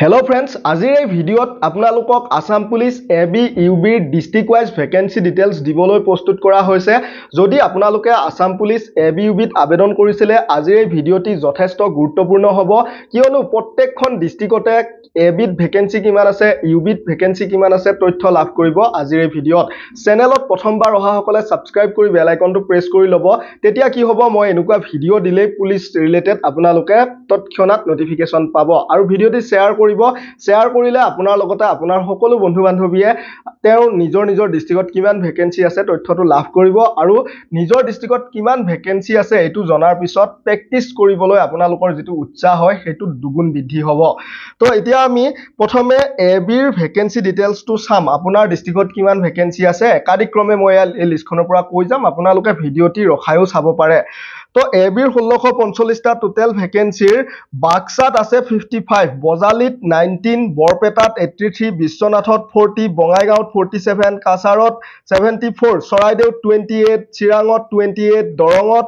Hello friends, আজিৰ এই ভিডিঅ'ত আপোনালোকক আসাম পুলিচ এবি ইউবিৰ ডিস্ট্ৰিক্ট ওয়াইজ ভ্যাকেন্সি ডিটেইলস দিবলৈ প্ৰস্তুত কৰা হৈছে। যদি আপোনালোকে আসাম পুলিচ এবি ইউবিত আবেদন কৰিছিলে, আজিৰ এই ভিডিঅ'টি যথেষ্ট গুৰুত্বপূৰ্ণ হ'ব, কিয়নো প্ৰত্যেকখন ডিস্ট্ৰিক্টতে এবিত ভ্যাকেন্সি কিমান আছে, ইউবিত ভ্যাকেন্সি কিমান আছে তথ্য লাভ কৰিব আজিৰ এই ভিডিঅ'ত। চেনেলত প্ৰথমবাৰ অহা সকলে সাবস্ক্ৰাইব কৰি বেল আইকনটো প্ৰেছ কৰি ল'ব, তেতিয়া কি হ'ব মই এনেকুৱা ভিডিঅ' দিলে পুলিচ ৰিলেটেড আপোনালোকে তৎক্ষণাত নটিফিকেশন পাব। আৰু ভিডিঅ'টি শ্বেয়াৰ কৰিলে আপোনাৰ লগতে আপোনাৰ সকলো বন্ধু বান্ধৱীয়ে তেওঁৰ নিজৰ ডিস্ট্ৰিক্টত কিমান ভ্যাকেন্সি আছে তথ্যটো লাভ কৰিব, আৰু নিজৰ ডিস্ট্ৰিক্টত কিমান ভ্যাকেন্সি আছে এটো জনাৰ পিছত প্ৰেক্টিস কৰিবলৈ আপোনালোকৰ যেটো উৎসাহ হয় হেতু দুগুণ বৃদ্ধি হ'ব। তো এতিয়া আমি প্ৰথমে এবিৰ ভ্যাকেন্সি ডিটেইলসটো চাম। আপোনাৰ ডিস্ট্ৰিক্টত কিমান ভ্যাকেন্সি আছে একাদিক্ৰমে মই এই লিষ্টখনৰ পৰা কৈ যাম, আপোনালোকে ভিডিঅ'টি ৰখায়ও চাব পাৰে। তো এবিৰ 1645টা টোটাল ভ্যাকেন্সিৰ বাক্সাত আছে 55, বজালিত 19, বৰপেটাত 83, বিশ্বনাথত 40, বঙাইগাঁৱত 47, কাছাৰত 74, চৰাইদেউত 28, চিৰাঙত 28, দৰঙত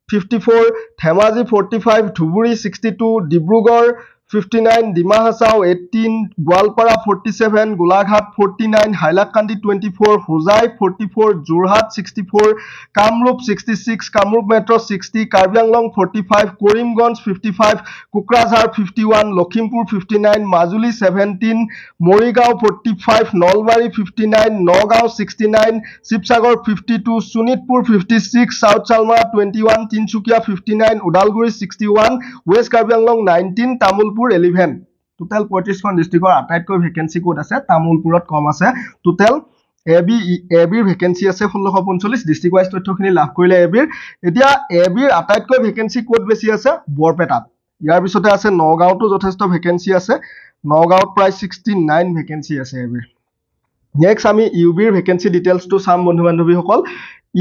54, Dhemaji 45, Dhubri 62, Dibrugarh 59, Dima Hasao 18, Goalpara 47, Golaghat 49, Hailakandi 24, Hojai 44, Jorhat 64, Kamrup 66, Kamrup metro 60, Karbi Anglong 45, Karimganj 55, Kokrajhar 51, Lakhimpur 59, Majuli 17, Morigaon 45, Nalbari 59, Nagaon 69, Sivasagar 52, Sonitpur 56, south Salmara 21, Tinsukia 59, Udalguri 61, west Karbi Anglong 19, Tamulpur 11। Total 35খন ডিস্ট্ৰিক্টৰ আটাইতকৈ ভ্যাকেন্সি কোড আছে, তামুলপুৰত কম আছে। টোটাল এবিৰ ভ্যাকেন্সি আছে 1645, ডিস্ট্ৰিক্ট ওয়াইজ তথ্যখিনি লাভ কৰিলে এবিৰ। এতিয়া এবিৰ আটাইতকৈ ভ্যাকেন্সি কোড বেছি আছে বৰপেটাত, ইয়াৰ পিছতে আছে নগাঁওতো যথেষ্ট ভ্যাকেন্সি আছে, নগাঁওত প্ৰায় 69 ভ্যাকেন্সি আছে এবিৰ। নেক্সট আমি ইউবিৰ ভ্যাকেন্সি ডিটেইলসটো চাম বন্ধু বান্ধৱীসকল।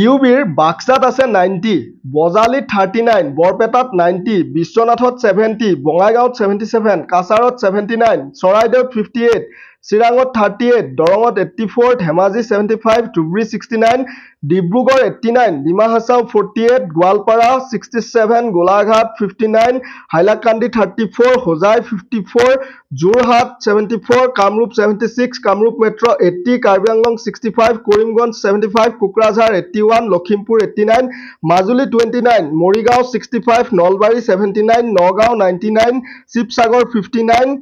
ইউবিৰ বাক্সাত আছে 90, বজালিত 39, বৰপেটাত 90, বিশ্বনাথত 70, বঙাইগাঁৱত 77, কাছাৰত 79, চৰাইদেউত 58, চিৰাঙত 38, দৰঙত 84, ধেমাজি 75, ধুবুৰী 69, ডিব্ৰুগড় 89, ডিমা হাছাও 48, গোৱালপাৰা 67, গোলাঘাট 59, হাইলাকান্দি 34, হোজাই 54, যোৰহাট 74, কামৰূপ 76, কামৰূপ মেট্ৰ 80, কাৰ্বি আংলং 65, কৰিমগঞ্জ 75, কোকৰাঝাৰ 81, লখিমপুৰ 89, মাজুলী 29, মৰিগাঁও 65, নলবাৰী 79, নগাঁও 99, শিৱসাগৰ 59,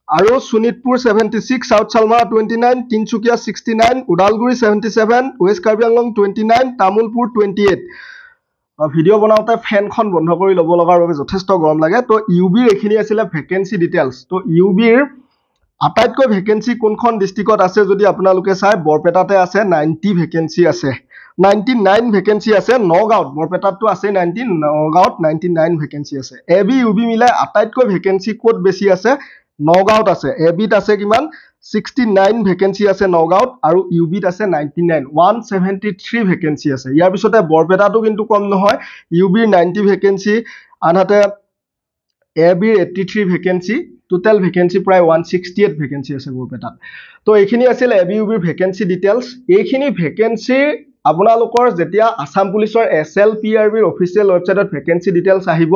আৰু Sonitpur 76, south Salmara 29, Tinsukia 69, Udalguri 77, west Karbi Anglong 29, Tamulpur 28। Video' বনাওতে ফেনখন বন্ধ কৰি ল'ব লগাৰ বাবে যথেষ্ট গৰম লাগে। তো ইউবিৰ এখিনি আছিল ভ্যাকেন্সি ডিটেইলস। তো ইউবিৰ আটাইতকৈ ভ্যাকেন্সি কোনখন ডিস্ট্ৰিক্টত আছে যদি আপোনালোকে চাই, বৰপেটাতে আছে 90 ভ্যাকেন্সি আছে, 99 ভ্যাকেন্সি আছে নগাঁৱত, বৰপেটাতটো আছে 90, নগাঁৱত 99 ভ্যাকেন্সি আছে। এবি ইউবি মিলাই আটাইতকৈ ভ্যাকেন্সি কোড বেছি আছে নগাঁৱত আছে। এবিত আছে কিমান 69 ভ্যাকেন্সি আছে নগাঁৱত, আৰু ইউবিত আছে 99, 173 ভ্যাকেন্সি আছে। ইয়াৰ পিছতে বৰপেটাটো কিন্তু কম নহয়, ইউবিৰ 90 ভ্যাকেন্সি, আনহাতে এবিৰ 83 ভ্যাকেন্সি, টোটাল ভ্যাকেন্সি প্ৰায় 168 ভ্যাকেন্সি আছে বৰপেটাত। তো এইখিনি আছিল এবি ইউবিৰ ভ্যাকেন্সি ডিটেইলস। এইখিনি ভ্যাকেন্সি আপোনালোকৰ যেতিয়া আসাম পুলিচৰ SLPRBৰ অফিচিয়েল ৱেবসাইটত ভ্যাকেন্সি ডিটেইলস আহিব,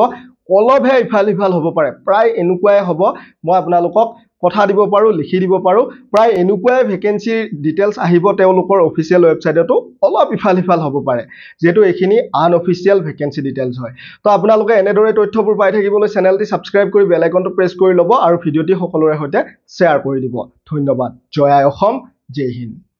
অলপহে ইফাল হ'ব পাৰে, প্ৰায় এনেকুৱাই হ'ব। মই আপোনালোকক কথা দিব পাৰো, লিখি দিব পাৰো, প্ৰায় এনেকুৱাই ভ্যাকেন্সি ডিটেইলস আহিব তেওঁলোকৰ অফিচিয়েল ৱেবসাইটতো, অলপ ইফাল হ'ব পাৰে, যেহেতু এইখিনি আনঅফিচিয়েল ভ্যাকেন্সি ডিটেইলস হয়। তো আপোনালোকে এনেদৰে তথ্যবোৰ পাই থাকিবলৈ চেনেলটি সাবস্ক্ৰাইব কৰি বেল আইকনটো প্ৰেছ কৰি ল'ব, আৰু ভিডিঅ'টি সকলোৰে সৈতে শ্বেয়াৰ কৰি দিব। ধন্যবাদ। জয় আই অসম, জয় হিন্দ।